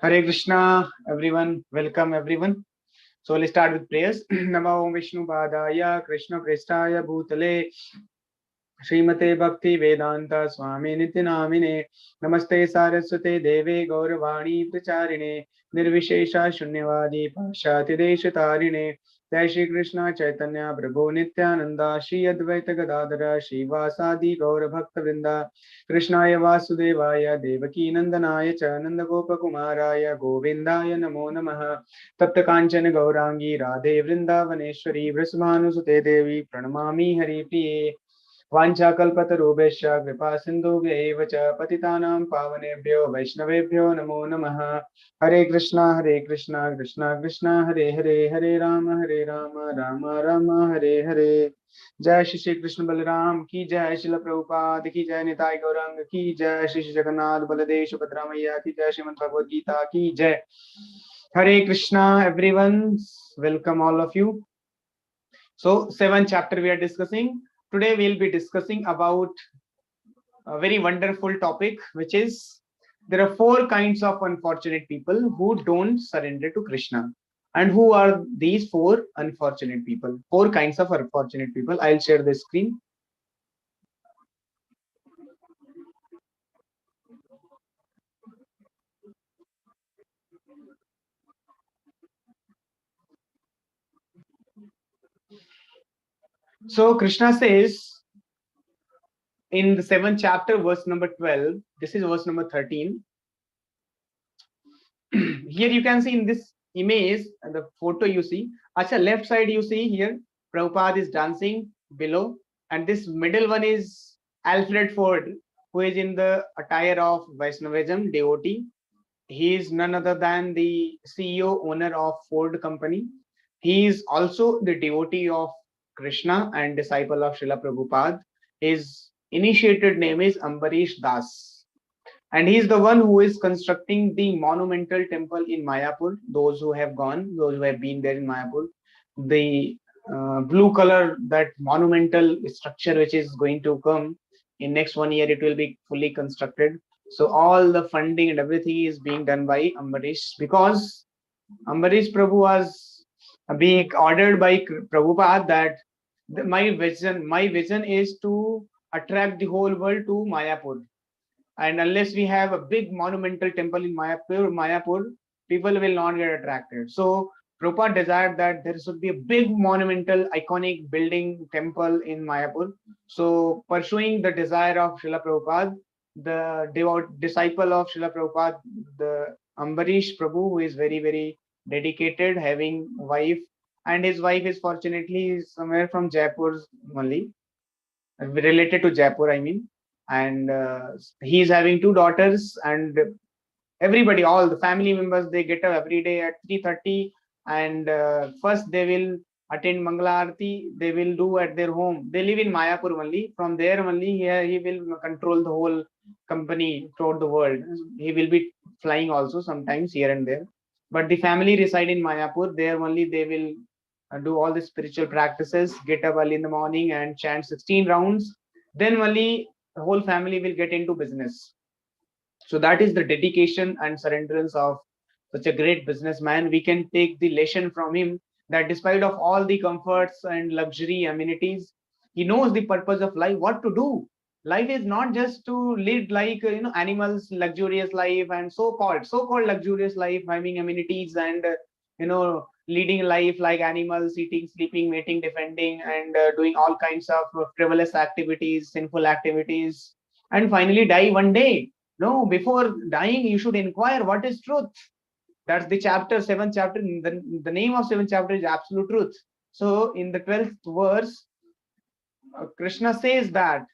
Hare Krishna, everyone. Welcome, everyone. So let's start with prayers. Namo Vishnu Padaya, Krishna Prestaya Bhutale, Srimate Bhakti Vedanta Swami Nityanamine, Namaste Saraswate Deve Gauravani Pracharine, Nirvishesha Shunyavadi Pashati Deshatarine, Jai Shri Krishna Chaitanya Prabhu Nityananda, Shri Advaita Gadadara, Shri Vasadi Gaura Bhakta Vrinda, Krishnaya Vasudevaya, Devaki Nandanaya Cha Nanda Gopa Kumaraya, Govindaya Namo Namaha, Tapta Kanchana Gaurangi, Radhe Vrindavaneshwari, Vrismanu Devi, Pranamami Hari Priye, वाञ्छाकल्पतरुभ्यश्च कृपासिन्धुभ्यैव च पतितानां पावनेभ्यो वैष्णवेभ्यो नमो नमः। हरे कृष्णा कृष्णा कृष्णा हरे हरे, हरे राम राम राम हरे हरे। जय श्री श्री कृष्ण बलराम की जय, श्रील प्रभुपाद की जय, निताई गौरंग की जय, श्री श्री जगन्नाथ बलदेव सुभद्रा मैया की जय, श्रीमद् भगवद गीता की जय। Hare Krishna everyone, welcome all of you. So, 7th chapter we are discussing. Today we'll be discussing about a very wonderful topic, which is there are 4 kinds of unfortunate people who don't surrender to Krishna. And who are these 4 unfortunate people? 4 kinds of unfortunate people. I'll share the screen. So Krishna says in the 7th chapter, verse number 12, this is verse number 13. Here you can see in this image, the photo you see, acha, left side you see here, Prabhupada is dancing below, and this middle one is Alfred Ford, who is in the attire of Vaishnavism, devotee. He is none other than the CEO, owner of Ford company. He is also the devotee of Krishna and disciple of Srila Prabhupada. His initiated name is Ambarish Das, and he is the one who is constructing the monumental temple in Mayapur. Those who have gone, those who have been there in Mayapur, the blue color, that monumental structure which is going to come in next 1 year, it will be fully constructed. So all the funding and everything is being done by Ambarish, because Ambarish Prabhu was being ordered by Prabhupada that my vision is to attract the whole world to Mayapur, and unless we have a big monumental temple in Mayapur, people will not get attracted. So Prabhupada desired that there should be a big monumental iconic building temple in Mayapur. So pursuing the desire of Srila Prabhupada, the devout disciple of Srila Prabhupada, the Ambarish Prabhu, who is very, very dedicated, having wife, and his wife is fortunately somewhere from Jaipur only, related to Jaipur, I mean. And he is having 2 daughters, and everybody, all the family members, they get up every day at 3:30, and first they will attend Mangala Aarti, they will do at their home. They live in Mayapur only. From there only, he will control the whole company throughout the world. He will be flying also sometimes here and there. But the family reside in Mayapur. There only they will do all the spiritual practices, get up early in the morning and chant 16 rounds. Then only the whole family will get into business. So that is the dedication and surrenderance of such a great businessman. We can take the lesson from him that despite of all the comforts and luxury amenities, he knows the purpose of life, what to do. Life is not just to live like animals, luxurious life, and so-called luxurious life, having amenities, and leading life like animals, eating, sleeping, mating, defending, and doing all kinds of frivolous activities, sinful activities, and finally die one day. No, before dying, you should inquire what is truth. That's the chapter, 7th chapter. The name of 7th chapter is Absolute Truth. So in the 12th verse, Krishna says that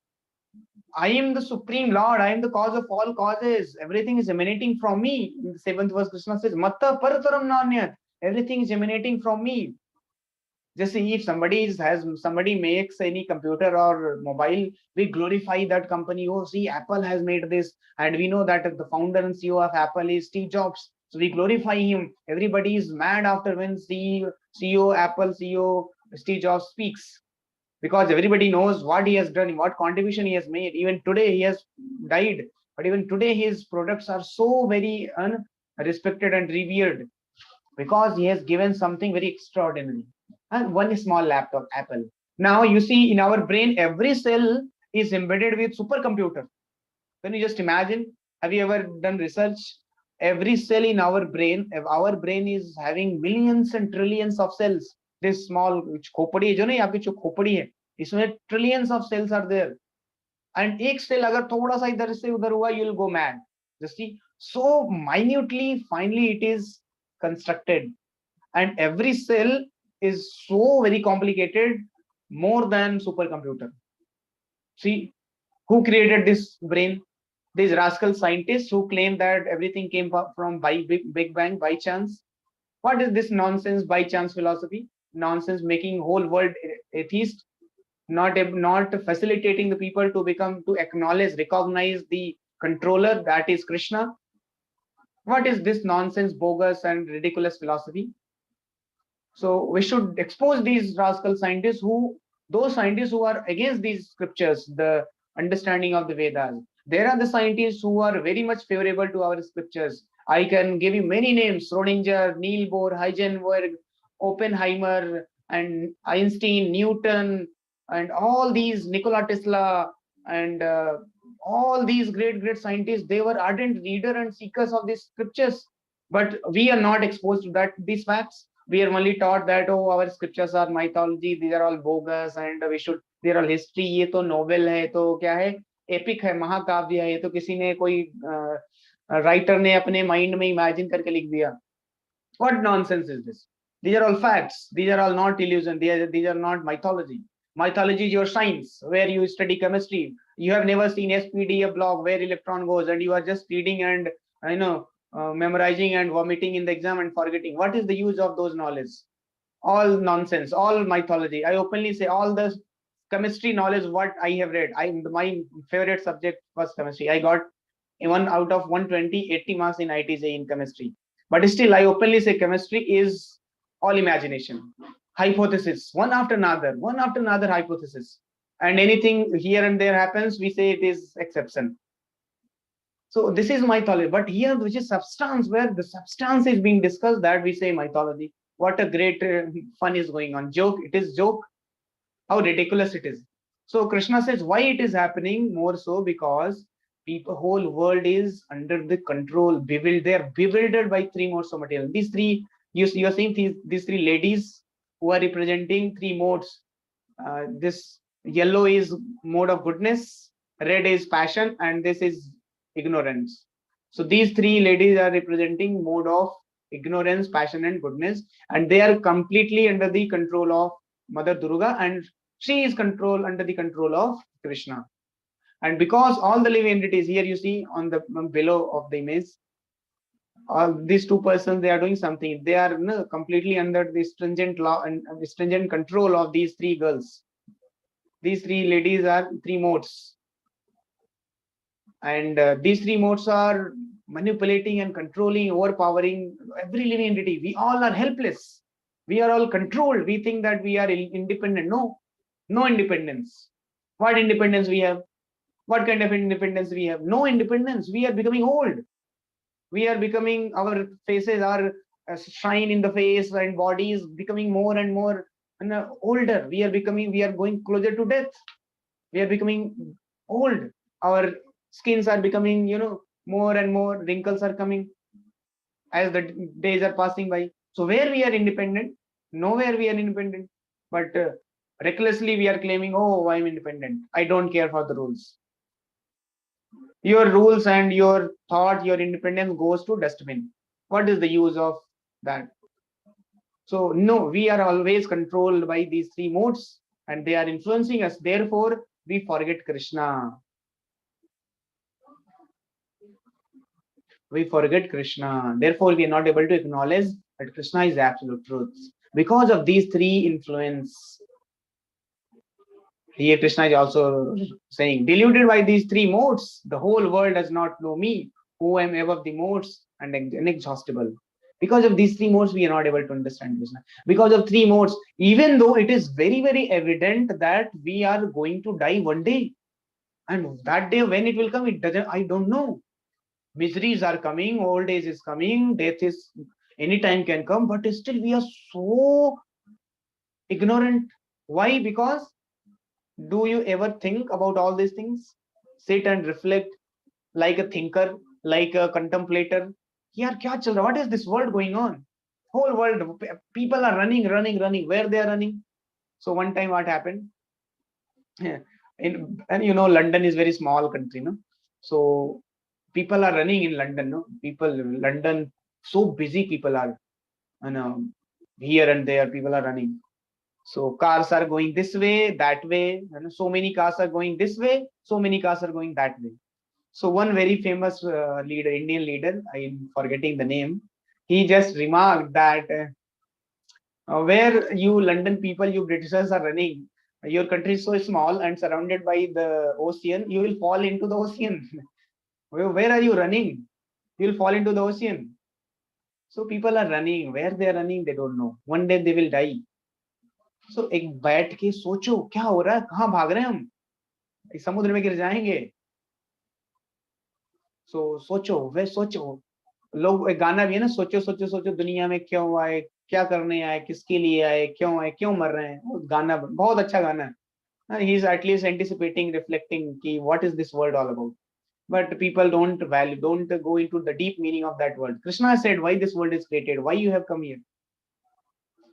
I am the Supreme Lord, I am the cause of all causes. Everything is emanating from me. In the 7th verse, Krishna says, Matta parataram nanyat. Everything is emanating from me. Just see, if somebody makes any computer or mobile, we glorify that company. Oh, see, Apple has made this, and we know that the founder and CEO of Apple is Steve Jobs. So we glorify him. Everybody is mad after when CEO Apple CEO Steve Jobs speaks, because everybody knows what he has done, what contribution he has made. Even today he has died, but even today his products are so very respected and revered, because he has given something very extraordinary. And one small laptop, Apple. Now you see, in our brain, every cell is embedded with supercomputer. Can you just imagine? Have you ever done research? Every cell in our brain is having millions and trillions of cells. This small खोपड़ी है जो नहीं, आपकी जो खोपड़ी है, इसमें trillions of cells are there. And एक cell अगर थोड़ा सा इधर से उधर हुआ, you'll go mad. Just see, so minutely, finally it is constructed, and every cell is so very complicated, more than supercomputer. See, who created this brain? These rascal scientists who claim that everything came from by big bang by chance. What is this nonsense by chance philosophy? Nonsense, making whole world atheist, not facilitating the people to acknowledge, recognize the controller, that is Krishna. What is this nonsense, bogus and ridiculous philosophy? So we should expose these rascal scientists, those scientists who are against these scriptures, the understanding of the Vedas. There are the scientists who are very much favorable to our scriptures. I can give you many names: Schrodinger, Niels Bohr, Heisenberg, Oppenheimer, and Einstein, Newton, and all these, Nikola Tesla, and all these great scientists. They were ardent reader and seekers of these scriptures, but we are not exposed to these facts. We are only taught that, oh, our scriptures are mythology, these are all bogus, and they're all history. ये तो novel है, तो क्या है, epic है, महाकाव्य है, ये तो किसी ने कोई writer ने अपने mind में imagine करके लिख दिया. What nonsense is this? These are all facts. These are all not illusion. These are not mythology. Mythology is your science, where you study chemistry. You have never seen SPD, a blog where electron goes, and you are just reading and memorizing and vomiting in the exam and forgetting. What is the use of those knowledge? All nonsense, all mythology. I openly say, all the chemistry knowledge what I have read. My favorite subject was chemistry. I got 1 out of 120, 80 marks in ITJ in chemistry. But still, I openly say chemistry is all imagination, hypothesis, one after another hypothesis. And anything here and there happens, we say it is exception. So this is mythology. But here, which is substance, where the substance is being discussed, that we say mythology. What a great fun is going on. Joke, it is joke. How ridiculous it is. So Krishna says why it is happening, more so because whole world is under the control, they are bewildered by three modes of material. These three, you are seeing these three ladies who are representing three modes. This yellow is mode of goodness, red is passion, and this is ignorance. So these three ladies are representing mode of ignorance, passion, and goodness, and they are completely under the control of Mother Durga, and she is under the control of Krishna. And because all the living entities, here you see on the below of the image, these two persons, they are doing something. They are completely under the stringent law and stringent control of these three girls. These three ladies are three modes, and these three modes are manipulating and controlling, overpowering every living entity. We all are helpless. We are all controlled. We think that we are independent. No independence. What independence we have? What kind of independence we have? No independence. We are becoming old. We are becoming, our faces are shine in the face, and body is becoming more and more older. We are going closer to death. We are becoming old. Our skins are becoming, more and more wrinkles are coming as the days are passing by. So where we are independent? Nowhere we are independent. But recklessly we are claiming, oh, I'm independent. I don't care for the rules. Your rules and your thought, your independence goes to dustbin. What is the use of that? So no, we are always controlled by these three modes, and they are influencing us. Therefore, we forget Krishna. We forget Krishna. Therefore, we are not able to acknowledge that Krishna is absolute truth. Because of these three influence, here Krishna is also saying, deluded by these three modes, the whole world does not know me, who am above the modes and inexhaustible. Because of these three modes, we are not able to understand Krishna. Because of three modes, even though it is very, very evident that we are going to die one day, and that day when it will come, I don't know. Miseries are coming, old age is coming, death is anytime can come, but still we are so ignorant. Why? Because do you ever think about all these things? Sit and reflect like a thinker, like a contemplator. यार क्या चल रहा? What is this world going on? Whole world, people are running, running, running. Where they are running? So one time, what happened? And you know, London is very small country, no? So people are running in London, no? People, London, so busy people are, and here and there, people are running. So cars are going this way, that way, and so many cars are going this way, so many cars are going that way. So one very famous leader, Indian leader, I'm forgetting the name, he just remarked that where you London people, you Britishers are running, your country is so small and surrounded by the ocean, you will fall into the ocean. Where are you running? You will fall into the ocean. So people are running. Where they are running, they don't know. One day they will die. So एक बैठ के सोचो क्या हो रहा है, कहाँ भाग रहे हैं हम, इस समुद्र में गिर जाएंगे. सो सोचो, वे सोचो. लोग एक गाना भी है ना, सोचो सोचो सोचो दुनिया में क्यों आए, क्या करने आए, किसके लिए आए, क्यों मर रहे हैं. वो गाना बहुत अच्छा गाना है. He is at least anticipating, reflecting कि what is this world all about. But people don't value, don't go into the deep meaning of that word. Krishna said why this world is created, why you have come here.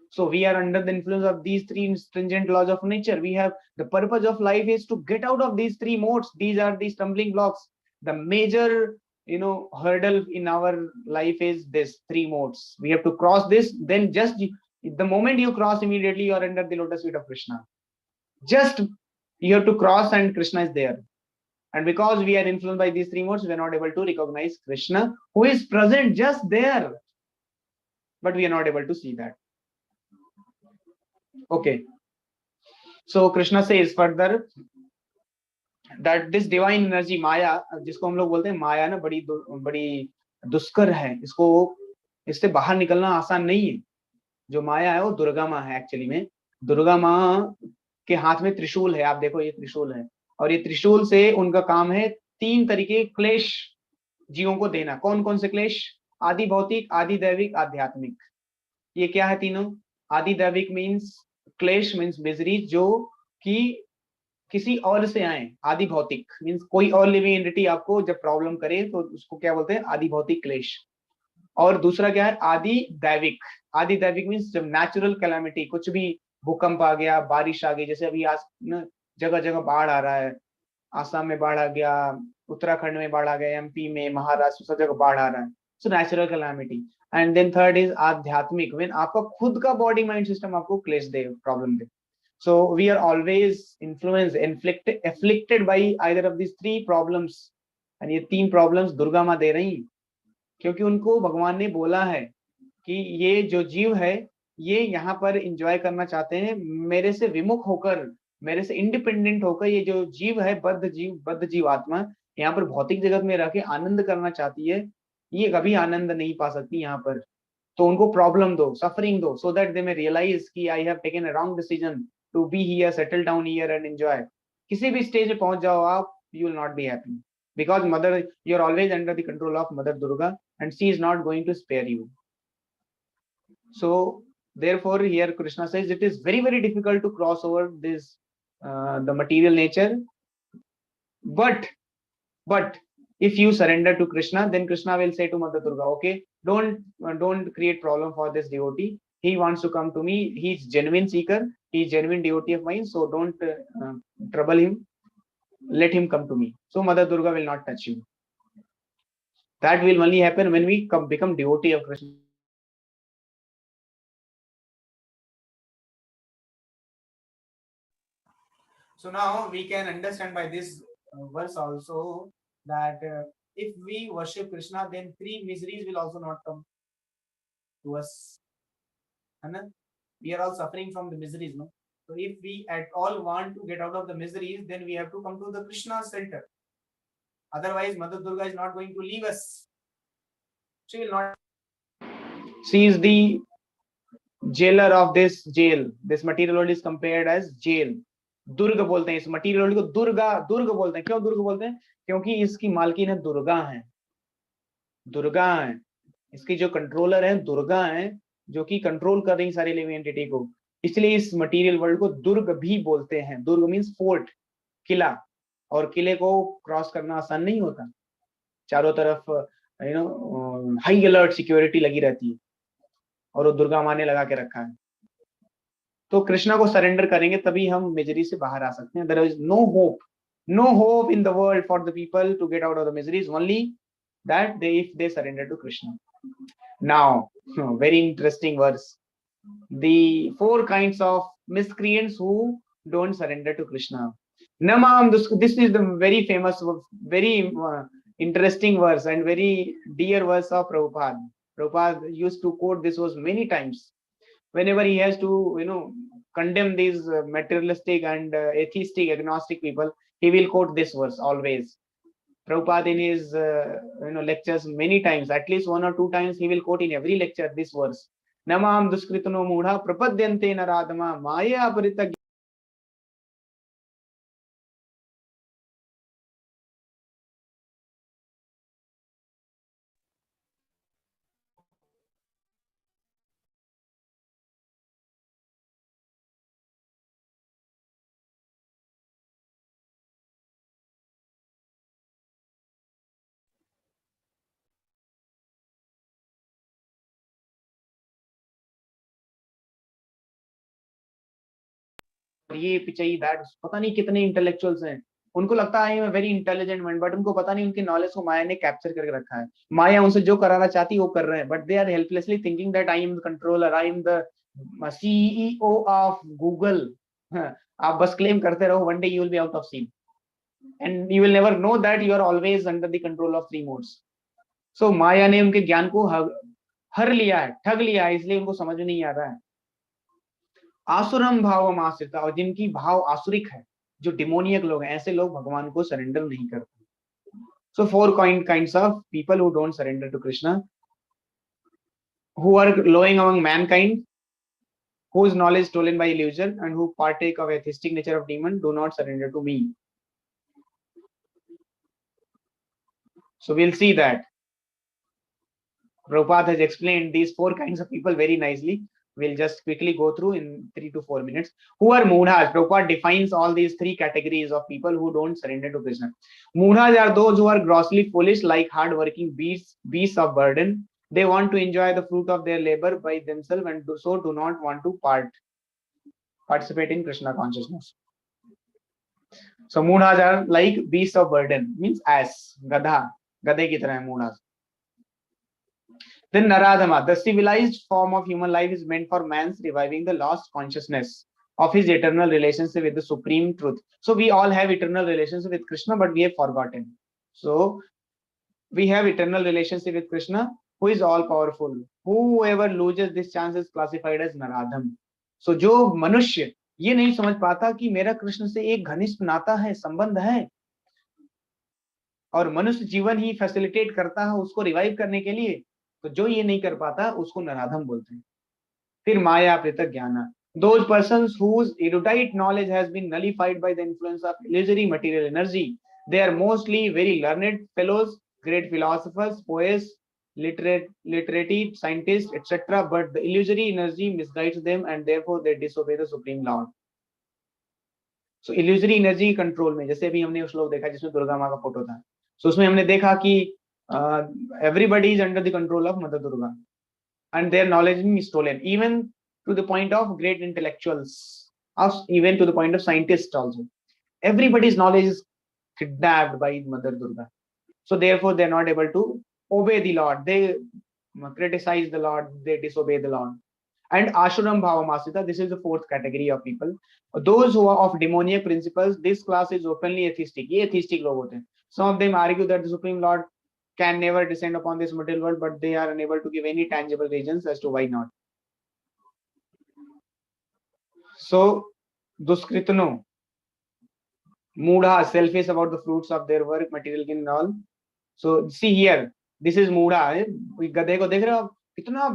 So we are under the influence of these three stringent laws of nature. We have the purpose of life is to get out of these three modes. These are the stumbling blocks. The major, you know, hurdle in our life is this three modes. We have to cross this. Then just the moment you cross, immediately you are under the lotus feet of Krishna. Just you have to cross, and Krishna is there. And because we are influenced by these three modes, we are not able to recognize Krishna, who is present just there. But we are not able to see that. Okay. So Krishna says further that this divine energy Maya, जिसको हम लोग बोलते हैं माया ना, बड़ी दुष्कर है. इससे बाहर निकलना आसान नहीं है. जो माया है वो दुर्गा माँ है. एक्चुअली में दुर्गा माँ के हाथ में त्रिशूल है. आप देखो ये त्रिशूल है, और ये त्रिशूल से उनका काम है तीन तरीके क्लेश जीवों को देना. कौन कौन से क्लेश? आदि भौतिक, आदि दैविक, आध्यात्मिक. ये क्या है तीनों? आदि दैविक मीन्स क्लेश, मीन्स मिजरी जो कि किसी और से आए. आदि भौतिक मीन्स कोई और लिविंग एंटिटी आपको जब प्रॉब्लम करे तो उसको क्या बोलते हैं? आदि भौतिक क्लेश. और दूसरा क्या है? आदि दैविक. आदि दैविक मीन्स जब नेचुरल कैलामिटी, कुछ भी भूकंप आ गया, बारिश आ गई, जैसे अभी आज ना जगह जगह बाढ़ आ रहा है. आसाम में बाढ़ आ गया, उत्तराखंड में बाढ़ आ गया, एमपी में, महाराष्ट्र, सब जगह बाढ़ आ रहा है. So natural calamity. And then third is आध्यात्मिक, व्हेन आपका खुद का बॉडी माइंड सिस्टम आपको क्लेश दे, प्रॉब्लम दे. So we are always influenced, afflicted by either of these three problems. and ये तीन problems दुर्गा माँ दे रही, क्योंकि उनको भगवान ने बोला है कि ये जो जीव है ये यहाँ पर एंजॉय करना चाहते हैं, मेरे से विमुख होकर, मेरे से इंडिपेंडेंट होकर. ये जो जीव है, बद्ध जीव आत्मा, यहाँ पर भौतिक जगत में रह के आनंद करना चाहती है. ये कभी आनंद नहीं पा सकती यहाँ पर. तो उनको प्रॉब्लम दो, सफरिंग दो, so that they may realise कि I have taken a wrong decision to be here, settle down here and enjoy. किसी भी स्टेज में पहुंच जाओ आप, you will not be happy because mother, you are always under the control of Mother Durga and she is not going to spare you. So therefore here Krishna says it is very very difficult to cross over this the material nature, but if you surrender to Krishna, then Krishna will say to Mother Durga, okay, don't create problem for this devotee. He wants to come to me. He's genuine seeker. He's genuine devotee of mine. So don't trouble him. Let him come to me. So Mother Durga will not touch you. That will only happen when we become devotee of Krishna. So now we can understand by this verse also that if we worship Krishna, then three miseries will also not come to us. We are all suffering from the miseries, no? So if we at all want to get out of the miseries, then we have to come to the Krishna center. Otherwise, Mother Durga is not going to leave us. She will not. She is the jailer of this jail. This material world is compared as jail. दुर्ग बोलते हैं इस material world को. दुर्ग बोलते हैं. क्यों दुर्ग बोलते हैं? क्योंकि इसकी मालकिन है दुर्गा है. दुर्गा है, इसकी जो कंट्रोलर है दुर्गा है, जो कि कंट्रोल कर रही सारी लिविंग एंटिटी को। इसलिए इस मटेरियल वर्ल्ड को दुर्ग भी बोलते हैं। दुर्ग मीन्स फोर्ट, किला, और किले को क्रॉस करना आसान नहीं होता। चारों तरफ हाई अलर्ट सिक्योरिटी लगी रहती है, और वो दुर्गा माँ ने लगा के रखा है। तो कृष्णा को सरेंडर करेंगे तभी हम मिजरी से बाहर आ सकते हैं। There is no hope in the world for the people to get out of the miseries, only that they if they surrender to Krishna. Now very interesting verse, the four kinds of miscreants who don't surrender to Krishna. Namam, this is the very famous, very interesting verse and very dear verse of Prabhupada. Prabhupada used to quote this verse many times. Whenever he has to, condemn these materialistic and atheistic, agnostic people, he will quote this verse always. Prabhupada in his lectures many times, at least 1 or 2 times, he will quote in every lecture this verse. Namam duskritano mudha prapadyante naradama maya aparita. ये Pichai that, पता नहीं कितने intellectuals हैं, उनको लगता है मैं very intelligent man, but उनको पता नहीं उनकी नॉलेज को माया ने कैप्चर करके रखा है। माया उनसे जो कराना चाहती है वो कर रहे हैं, but they are helplessly thinking that I am the controller, I am the CEO of Google. आप बस क्लेम करते रहो, one day you will be out of scene and you will never know that you are always under the control of three modes. So माया ने उनके ज्ञान को हर लिया है, ठग लिया है, इसलिए उनको समझ में नहीं आ रहा है। आसुरम भाव आश्रित, और जिनकी भाव आसुरिक है, जो डिमोनियक लोग हैं, ऐसे लोग भगवान को सरेंडर नहीं करते। So four kinds of people who don't surrender to Krishna, who are लोइंग among mankind, whose knowledge stolen by illusion, and who partake of atheistic nature of demon, do not surrender to me. So we'll see that Prabhupada has explained these four kinds of people very nicely. We'll just quickly go through in 3 to 4 minutes. Who are Moodhas? Prabhupada defines all these three categories of people who don't surrender to Krishna. Moodhas are those who are grossly foolish, like hard-working beasts of burden. They want to enjoy the fruit of their labor by themselves and do not want to participate in Krishna consciousness. So Moodhas are like beasts of burden, means ass, gadha, gadhe ki tarah hai Moodhas. Then Naradama, the civilized form of human life, is meant for man's reviving the lost consciousness of his eternal relationship with the supreme truth. So we all have eternal relationship with Krishna, but we have forgotten. So we have eternal relationship with Krishna, who is all powerful. Whoever loses this chance is classified as Naradam. So जो मनुष्य ये नहीं समझ पाता कि मेरा कृष्ण से एक घनिष्ठ नाता है, संबंध है, और मनुष्य जीवन ही फैसिलिटेट करता है उसको रिवाइव करने के लिए, तो जो ये नहीं कर पाता उसको नराधम बोलते हैं। फिर माया पृथक ज्ञान, those persons whose erudite knowledge has been nullified by the influence of illusory material energy. They are mostly very learned fellows, great philosophers, poets, literati, scientists, etc. But the illusory energy misguides them and therefore they disobey the supreme Lord. So illusory energy control में, जैसे अभी हमने श्लोक देखा जिसमें दुर्गा माँ का photo था, so उसमें हमने देखा कि everybody is under the control of Mother Durga and their knowledge is stolen, even to the point of great intellectuals, even to the point of scientists also. Everybody's knowledge is kidnapped by Mother Durga. So therefore they are not able to obey the Lord. They criticize the Lord, they disobey the Lord. And Ashuram Bhavamasita, this is the fourth category of people. Those who are of demoniac principles, this class is openly atheistic. ये atheistic लोग होते हैं. Some of them argue that the Supreme Lord can never descend upon this material world, but they are unable to give any tangible reasons as to why not. So, Duskritano, Moodha, selfish about the fruits of their work, material gain and all. So, see here, this is Moodha. गधे को देख रहे हो, कितना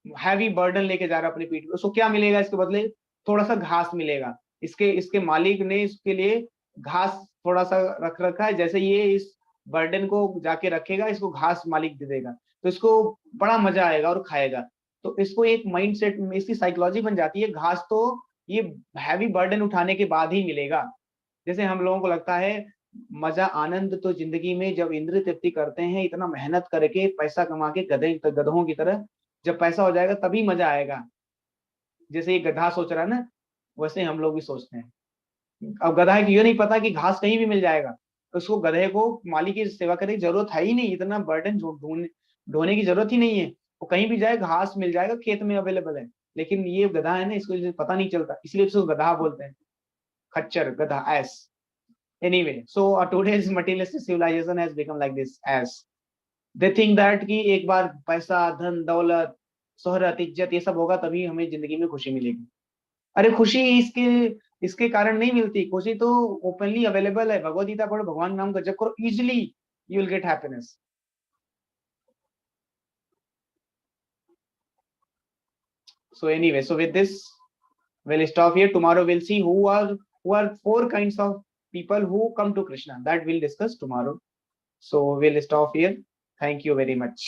heavy burden लेके जा रहा है अपनी पीठ पे, उसको क्या मिलेगा इसके बदले? थोड़ा सा घास मिलेगा। इसके मालिक ने इसके लिए घास थोड़ा सा रख रखा है, जैसे ये इस बर्डन को जाके रखेगा, इसको घास मालिक दे देगा, तो इसको बड़ा मजा आएगा और खाएगा। तो इसको एक माइंड सेट में इसकी साइकोलॉजी बन जाती है, घास तो ये हैवी बर्डन उठाने के बाद ही मिलेगा। जैसे हम लोगों को लगता है मजा आनंद तो जिंदगी में जब इंद्रिय तृप्ति करते हैं, इतना मेहनत करके पैसा कमा के गधों की तरह, जब पैसा हो जाएगा तभी मजा आएगा। जैसे ये गधा सोच रहा है ना, वैसे हम लोग भी सोचते हैं। अब गधा है कि ये नहीं पता कि घास कहीं भी मिल जाएगा, तो उसको गधे को मालिक की सेवा करने की जरूरत है ही नहीं, इतना बर्डन ढोने की जरूरत ही नहीं है। वो कहीं भी जाए घास मिल जाएगा, खेत में अवेलेबल है। लेकिन ये गधा है ना, इसको पता नहीं चलता, इसलिए उसको गधा बोलते हैं, खच्चर, गधा, ass. Anyway, so today's materialistic civilisation has become like this, ass. They think that कि एक बार पैसा, धन दौलत, शोहरत, इज्जत ये सब होगा तभी हमें जिंदगी में खुशी मिलेगी। अरे खुशी इसके इसके कारण नहीं मिलती, खुशी तो ओपनली अवेलेबल है। भगवद गीता पढ़ो, भगवान नाम का जप करो, easily you will get happiness. So anyway, so with this we'll stop here. Tomorrow we'll see who are four kinds of people who come to Krishna, that we'll discuss tomorrow. So we'll stop here. Thank you very much.